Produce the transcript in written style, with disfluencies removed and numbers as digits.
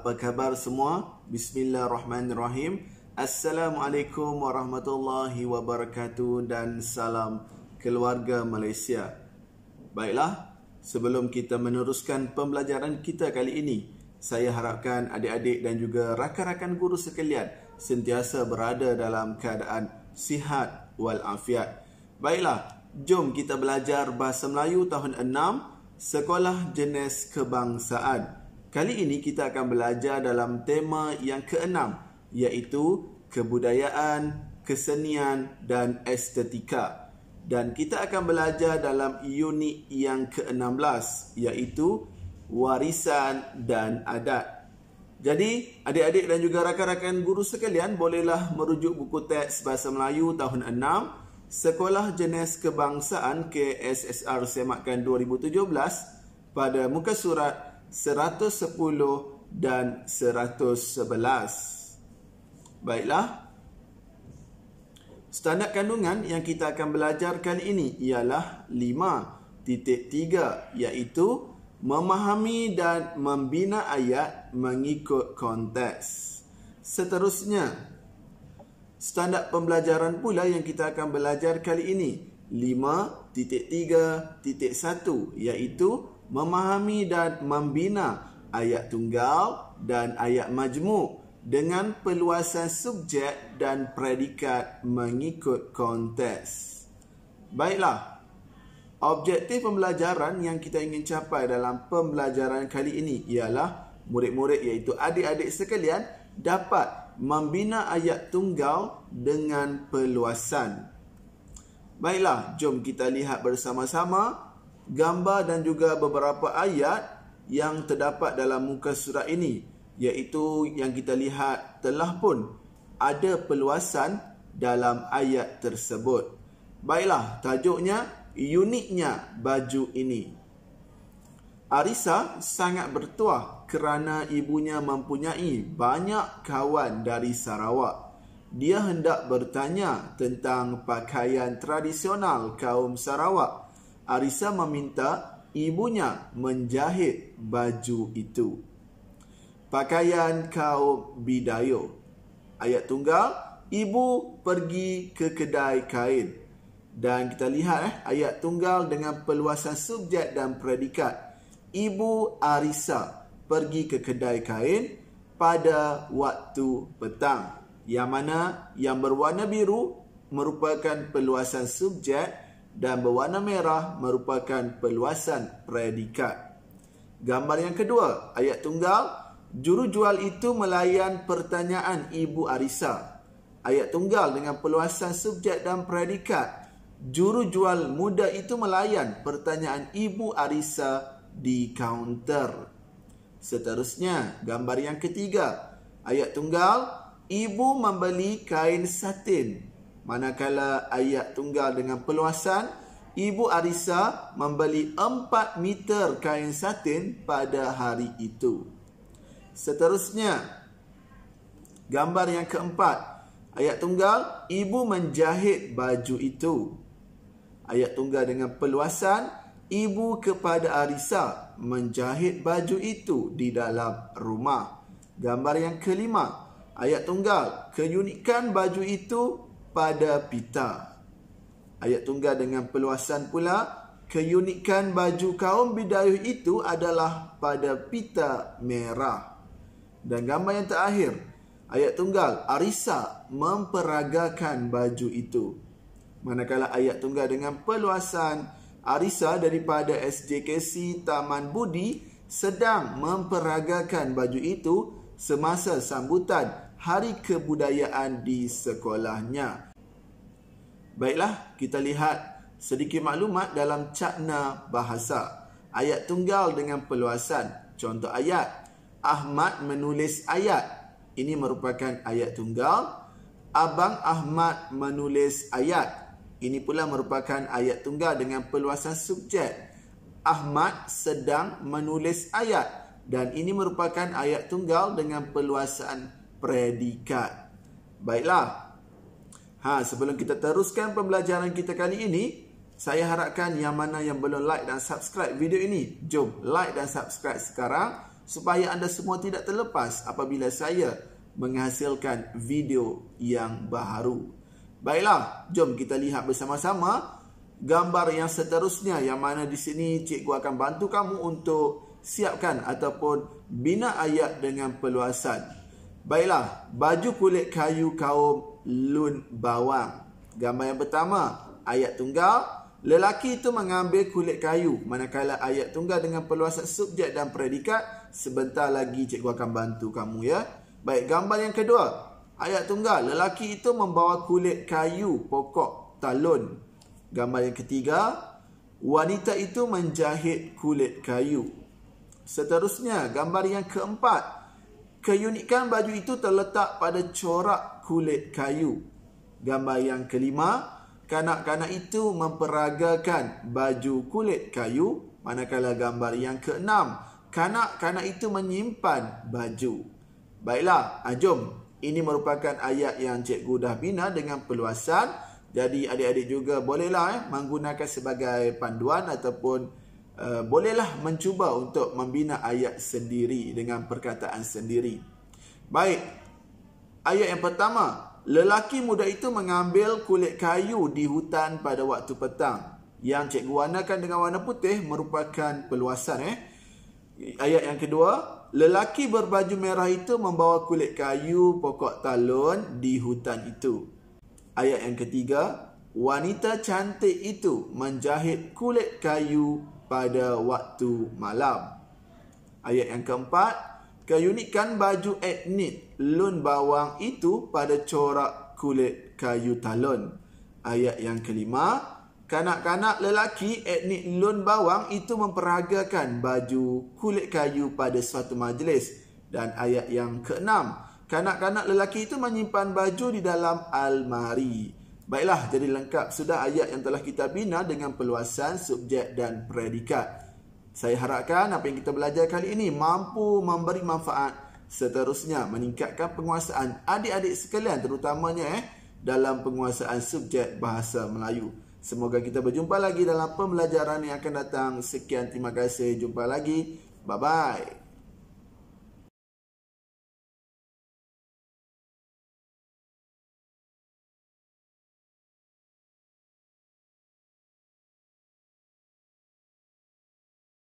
Apa khabar semua? Bismillahirrahmanirrahim. Assalamualaikum warahmatullahi wabarakatuh dan salam keluarga Malaysia. Baiklah, sebelum kita meneruskan pembelajaran kita kali ini, saya harapkan adik-adik dan juga rakan-rakan guru sekalian sentiasa berada dalam keadaan sihat walafiat. Baiklah, jom kita belajar Bahasa Melayu tahun 6, Sekolah Jenis Kebangsaan. Kali ini kita akan belajar dalam tema yang ke-6, iaitu kebudayaan, kesenian dan estetika. Dan kita akan belajar dalam unit yang ke-16, iaitu warisan dan adat. Jadi, adik-adik dan juga rakan-rakan guru sekalian bolehlah merujuk buku teks Bahasa Melayu tahun 6, Sekolah Jenis Kebangsaan KSSR Semakan 2017 pada muka surat 110 dan 111. Baiklah. Standard kandungan yang kita akan belajar kali ini ialah 5.3, iaitu memahami dan membina ayat mengikut konteks. Seterusnya, standard pembelajaran pula yang kita akan belajar kali ini 5.3.1, iaitu memahami dan membina ayat tunggal dan ayat majmuk dengan peluasan subjek dan predikat mengikut konteks. Baiklah, objektif pembelajaran yang kita ingin capai dalam pembelajaran kali ini ialah murid-murid iaitu adik-adik sekalian dapat membina ayat tunggal dengan peluasan. Baiklah, jom kita lihat bersama-sama gambar dan juga beberapa ayat yang terdapat dalam muka surat ini, iaitu yang kita lihat telah pun ada peluasan dalam ayat tersebut. Baiklah, tajuknya uniknya baju ini. Arisa sangat bertuah kerana ibunya mempunyai banyak kawan dari Sarawak. Dia hendak bertanya tentang pakaian tradisional kaum Sarawak. Arisa meminta ibunya menjahit baju itu. Pakaian kaum Bidayo. Ayat tunggal, ibu pergi ke kedai kain. Dan kita lihat ayat tunggal dengan peluasan subjek dan predikat. Ibu Arisa pergi ke kedai kain pada waktu petang. Yang mana yang berwarna biru merupakan peluasan subjek dan berwarna merah merupakan peluasan predikat. Gambar yang kedua, ayat tunggal, jurujual itu melayan pertanyaan ibu Arisa. Ayat tunggal dengan peluasan subjek dan predikat. Jurujual muda itu melayan pertanyaan ibu Arisa di kaunter. Seterusnya, gambar yang ketiga, ayat tunggal, ibu membeli kain satin. Manakala ayat tunggal dengan peluasan, ibu Arisa membeli 4 meter kain satin pada hari itu. Seterusnya, gambar yang keempat, ayat tunggal, ibu menjahit baju itu. Ayat tunggal dengan peluasan, ibu kepada Arisa menjahit baju itu di dalam rumah. Gambar yang kelima, ayat tunggal, keunikan baju itu pada pita. Ayat tunggal dengan peluasan pula, keunikan baju kaum Bidayuh itu adalah pada pita merah. Dan gambar yang terakhir, ayat tunggal, Arisa memperagakan baju itu. Manakala ayat tunggal dengan peluasan, Arisa daripada SJKC Taman Budi sedang memperagakan baju itu semasa sambutan Hari Kebudayaan di sekolahnya. Baiklah, kita lihat sedikit maklumat dalam cakna bahasa. Ayat tunggal dengan peluasan. Contoh ayat, Ahmad menulis ayat. Ini merupakan ayat tunggal. Abang Ahmad menulis ayat. Ini pula merupakan ayat tunggal dengan peluasan subjek. Ahmad sedang menulis ayat. Dan ini merupakan ayat tunggal dengan peluasan predikat. Baiklah. Sebelum kita teruskan pembelajaran kita kali ini, saya harapkan yang mana yang belum like dan subscribe video ini, jom like dan subscribe sekarang supaya anda semua tidak terlepas apabila saya menghasilkan video yang baru. Baiklah, jom kita lihat bersama-sama gambar yang seterusnya, yang mana di sini cikgu akan bantu kamu untuk siapkan ataupun bina ayat dengan perluasan. Baiklah, baju kulit kayu kaum Lun Bawang. Gambar yang pertama, ayat tunggal. Lelaki itu mengambil kulit kayu, manakala ayat tunggal dengan perluasan subjek dan predikat. Sebentar lagi cikgu akan bantu kamu ya. Baik, gambar yang kedua, ayat tunggal. Lelaki itu membawa kulit kayu pokok talun. Gambar yang ketiga, wanita itu menjahit kulit kayu. Seterusnya, gambar yang keempat, keunikan baju itu terletak pada corak kulit kayu. Gambar yang kelima, kanak-kanak itu memperagakan baju kulit kayu. Manakala gambar yang keenam, kanak-kanak itu menyimpan baju. Baiklah, jom. Ini merupakan ayat yang cikgu dah bina dengan perluasan. Jadi adik-adik juga bolehlah menggunakan sebagai panduan ataupun bolehlah mencuba untuk membina ayat sendiri dengan perkataan sendiri. Baik, ayat yang pertama. Lelaki muda itu mengambil kulit kayu di hutan pada waktu petang. Yang cikgu warnakan dengan warna putih merupakan perluasan. Ayat yang kedua, lelaki berbaju merah itu membawa kulit kayu pokok talun di hutan itu. Ayat yang ketiga, wanita cantik itu menjahit kulit kayu pada waktu malam. Ayat yang keempat, keunikan baju etnik Lun Bawang itu pada corak kulit kayu talun. Ayat yang kelima, kanak-kanak lelaki etnik Lun Bawang itu memperagakan baju kulit kayu pada suatu majlis. Dan ayat yang keenam, kanak-kanak lelaki itu menyimpan baju di dalam almari. Baiklah, jadi lengkap sudah ayat yang telah kita bina dengan perluasan subjek dan predikat. Saya harapkan apa yang kita belajar kali ini mampu memberi manfaat, seterusnya meningkatkan penguasaan adik-adik sekalian, terutamanya dalam penguasaan subjek bahasa Melayu. Semoga kita berjumpa lagi dalam pembelajaran yang akan datang. Sekian, terima kasih. Jumpa lagi. Bye-bye.